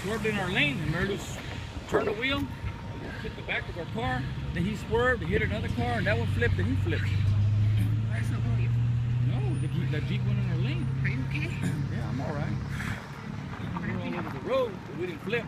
swerved in our lane, and Merlus turned the wheel, hit the back of our car. Then he swerved, he hit another car, and that one flipped, and he flipped. That's not going No, the Jeep went in our lane. Are you okay? Yeah, I'm all right. We were all over the road, but we didn't flip.